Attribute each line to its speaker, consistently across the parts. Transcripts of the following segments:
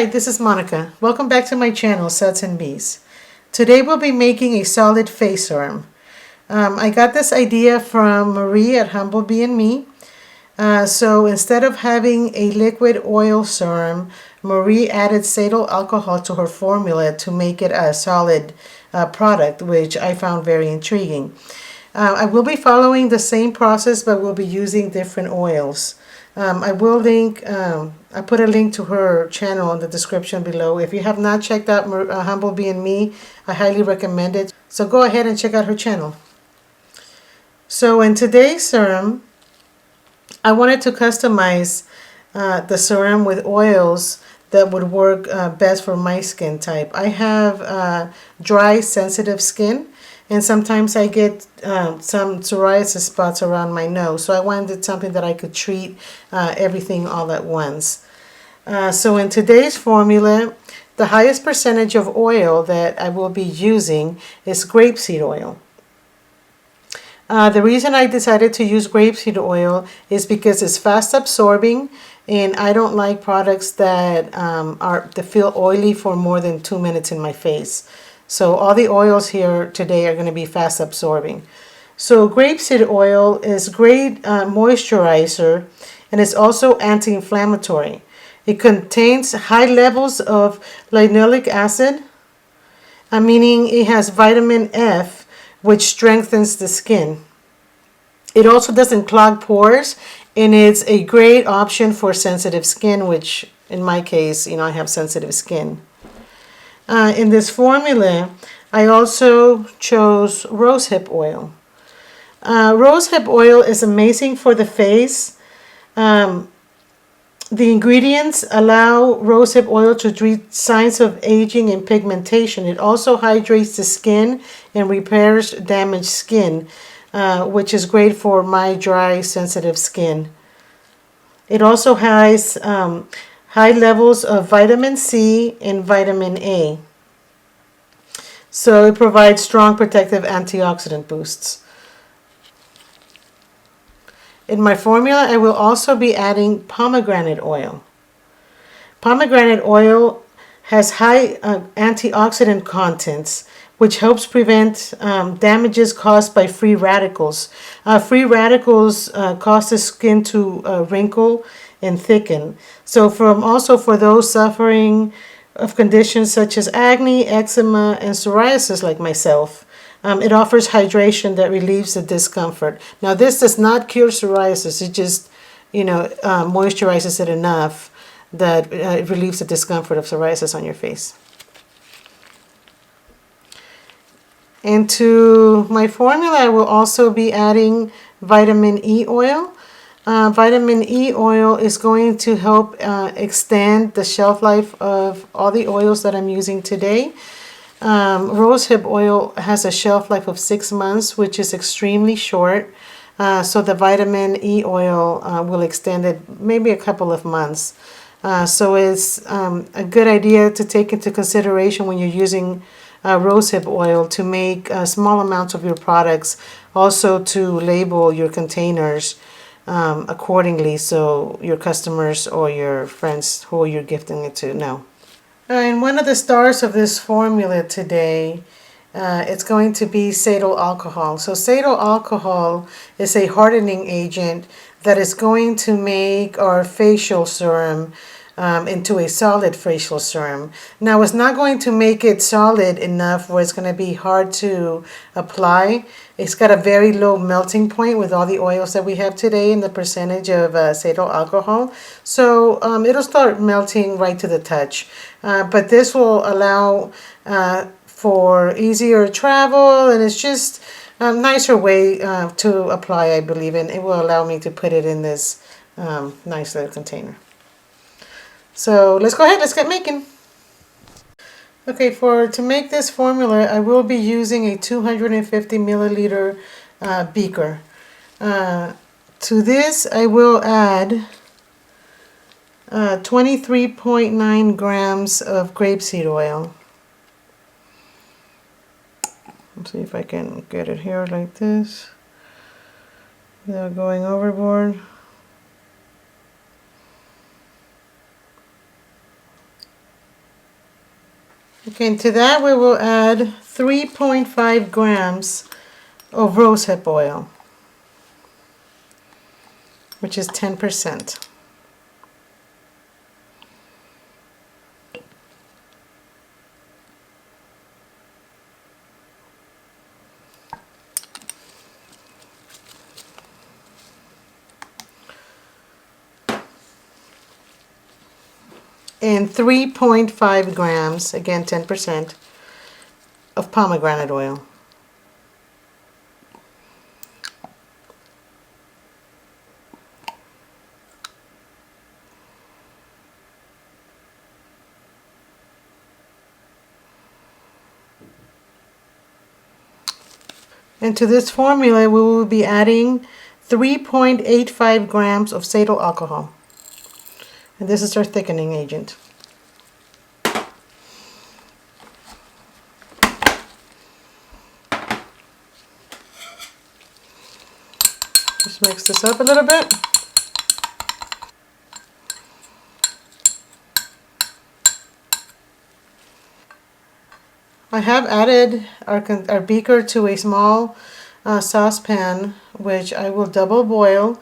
Speaker 1: Hi, this is Monica. Welcome back to my channel, Suds and Bees. Today we'll be making a solid face serum. I got this idea from Marie at Humble Bee and Me. So instead of having a liquid oil serum, Marie added Sato alcohol to her formula to make it a solid product, which I found very intriguing. I will be following the same process, but we'll be using different oils. I will link, I put a link to her channel in the description below. If you have not checked out Humble Bee and Me, I highly recommend it. So go ahead and check out her channel. So in today's serum, I wanted to customize the serum with oils that would work best for my skin type. I have dry, sensitive skin, and sometimes I get some psoriasis spots around my nose. So I wanted something that I could treat everything all at once. So in today's formula, the highest percentage of oil that I will be using is grapeseed oil. The reason I decided to use grapeseed oil is because it's fast absorbing, and I don't like products that feel oily for more than 2 minutes in my face. So all the oils here today are going to be fast absorbing. So grapeseed oil is great moisturizer, and it's also anti-inflammatory. It contains high levels of linoleic acid, meaning it has vitamin F, which strengthens the skin. It also doesn't clog pores, and it's a great option for sensitive skin, which in my case, I have sensitive skin. In this formula, I also chose rosehip oil. Rosehip oil is amazing for the face. The ingredients allow rosehip oil to treat signs of aging and pigmentation. It also hydrates the skin and repairs damaged skin, which is great for my dry, sensitive skin. It also has high levels of vitamin C and vitamin A. So it provides strong protective antioxidant boosts. In my formula, I will also be adding pomegranate oil. Pomegranate oil has high antioxidant contents, which helps prevent damages caused by free radicals. Free radicals cause the skin to wrinkle and thicken. So also for those suffering of conditions such as acne, eczema, and psoriasis like myself, it offers hydration that relieves the discomfort. Now this does not cure psoriasis. It just, moisturizes it enough that it relieves the discomfort of psoriasis on your face. And to my formula, I will also be adding vitamin E oil. Vitamin E oil is going to help extend the shelf life of all the oils that I'm using today. Rosehip oil has a shelf life of 6 months, which is extremely short. So the vitamin E oil will extend it maybe a couple of months. So it's a good idea to take into consideration when you're using rosehip oil to make small amounts of your products, also to label your containers accordingly so your customers or your friends who you're gifting it to know. And one of the stars of this formula today, it's going to be Sato alcohol. So Sato alcohol is a hardening agent that is going to make our facial serum into a solid facial serum. Now it's not going to make it solid enough where it's going to be hard to apply. It's got a very low melting point with all the oils that we have today and the percentage of Sato alcohol. So it'll start melting right to the touch. But this will allow for easier travel, and it's just a nicer way to apply, I believe, and it will allow me to put it in this nice little container. So let's go ahead, let's get making. Okay, to make this formula, I will be using a 250 milliliter beaker. To this, I will add 23.9 grams of grapeseed oil. Let's see if I can get it here like this without going overboard. Okay, and to that we will add 3.5 grams of rosehip oil, which is 10%. And 3.5 grams, again 10%, of pomegranate oil. And to this formula, we will be adding 3.85 grams of Sato alcohol. And this is our thickening agent. Just mix this up a little bit. I have added our beaker to a small saucepan, which I will double boil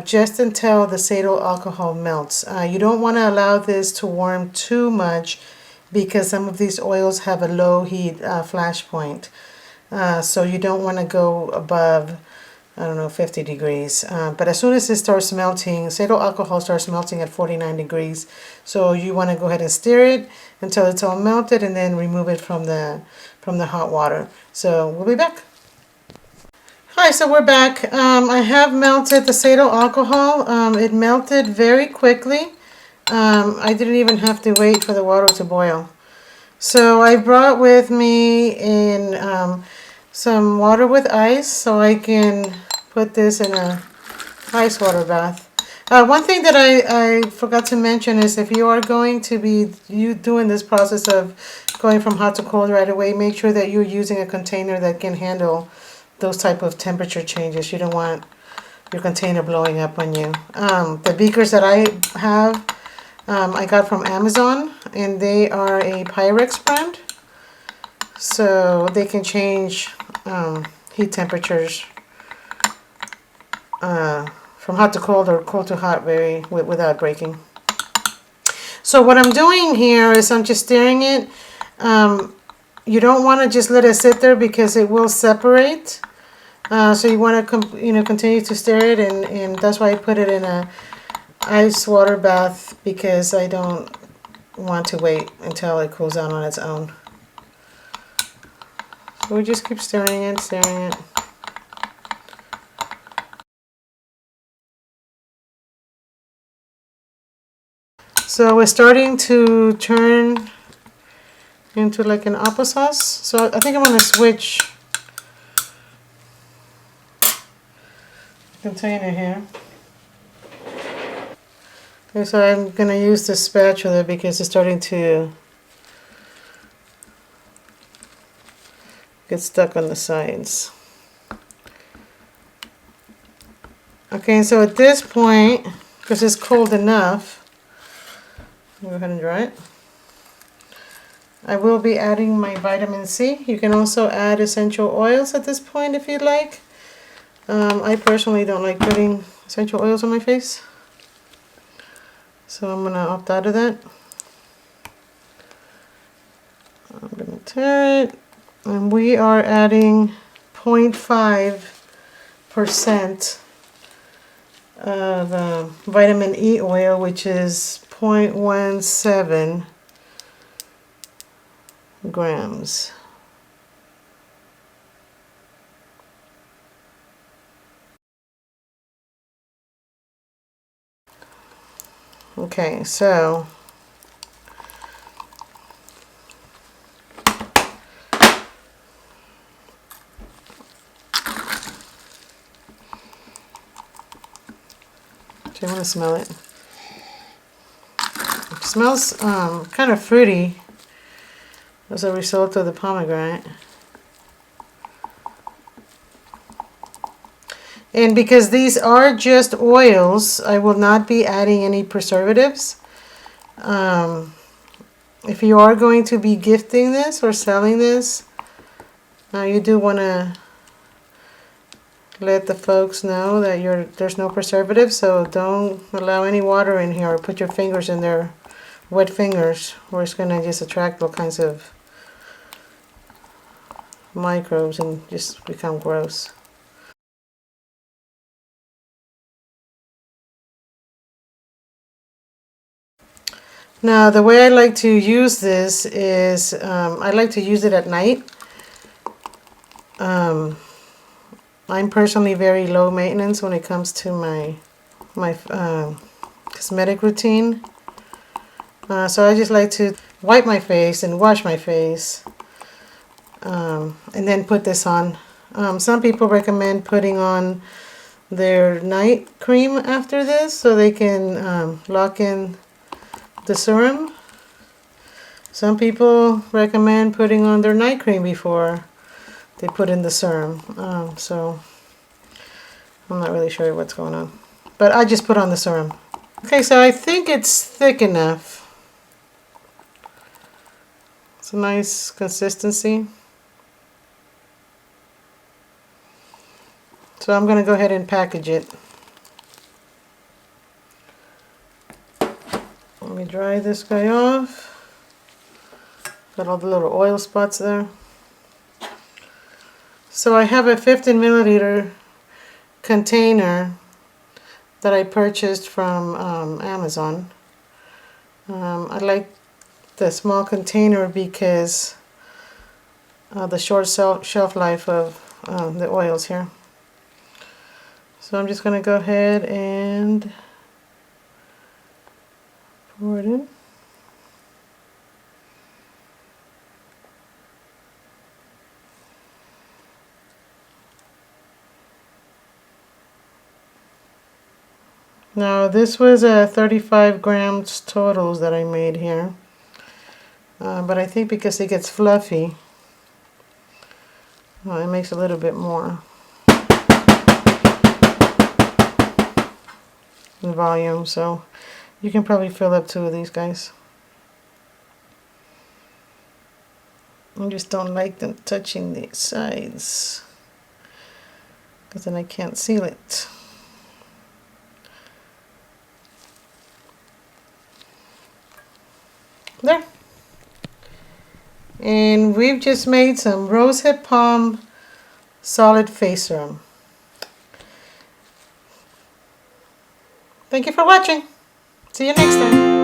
Speaker 1: just until the Sato alcohol melts. You don't want to allow this to warm too much because some of these oils have a low heat flash point. So you don't want to go above, I don't know, 50 degrees. But as soon as it starts melting, Sato alcohol starts melting at 49 degrees. So you want to go ahead and stir it until it's all melted and then remove it from the hot water. So we'll be back. Hi, so we're back. I have melted the Sato alcohol. It melted very quickly. I didn't even have to wait for the water to boil. So I brought with me some water with ice so I can put this in a ice water bath. One thing that I forgot to mention is if you are going to be doing this process of going from hot to cold right away, make sure that you're using a container that can handle those type of temperature changes. You don't want your container blowing up on you. The beakers that I have, I got from Amazon, and they are a Pyrex brand. So they can change heat temperatures from hot to cold or cold to hot without breaking. So what I'm doing here is I'm just stirring it. You don't want to just let it sit there because it will separate. So you want to continue to stir it, and that's why I put it in a ice water bath, because I don't want to wait until it cools down on its own. So we just keep stirring it, stirring it. So we're starting to turn into like an applesauce. So I think I'm going to switch container here. Okay, so I'm going to use the spatula because it's starting to get stuck on the sides. Okay, so at this point, because it's cold enough, go ahead and dry it. I will be adding my vitamin C. You can also add essential oils at this point if you'd like. I personally don't like putting essential oils on my face, so I'm going to opt out of that. I'm going to tear it, and we are adding 0.5% of vitamin E oil, which is 0.17 grams. Okay, so do you want to smell it? It smells kind of fruity as a result of the pomegranate. And because these are just oils, I will not be adding any preservatives. It if you are going to be gifting this or selling this, you do want to let the folks know that there's no preservative, so don't allow any water in here or put your fingers in there, wet fingers, or it's going to just attract all kinds of microbes and just become gross. Now the way I like to use this is I like to use it at night. I'm personally very low maintenance when it comes to my cosmetic routine. So I just like to wipe my face and wash my face and then put this on. Some people recommend putting on their night cream after this so they can lock in the serum. Some people recommend putting on their night cream before they put in the serum. So I'm not really sure what's going on, but I just put on the serum. Okay, so I think it's thick enough. It's a nice consistency. So I'm going to go ahead and package it. Let me dry this guy off. Got all the little oil spots there. So I have a 15 milliliter container that I purchased from Amazon. I like the small container because the short shelf life of the oils here. So I'm just going to go ahead and pour it in. Now this was 35 grams totals that I made here, but I think because it gets fluffy, it makes a little bit more in volume, so you can probably fill up 2 of these guys. I just don't like them touching the sides because then I can't seal it. There. And we've just made some Rosehip Palm Solid Face Serum. Thank you for watching. See you next time.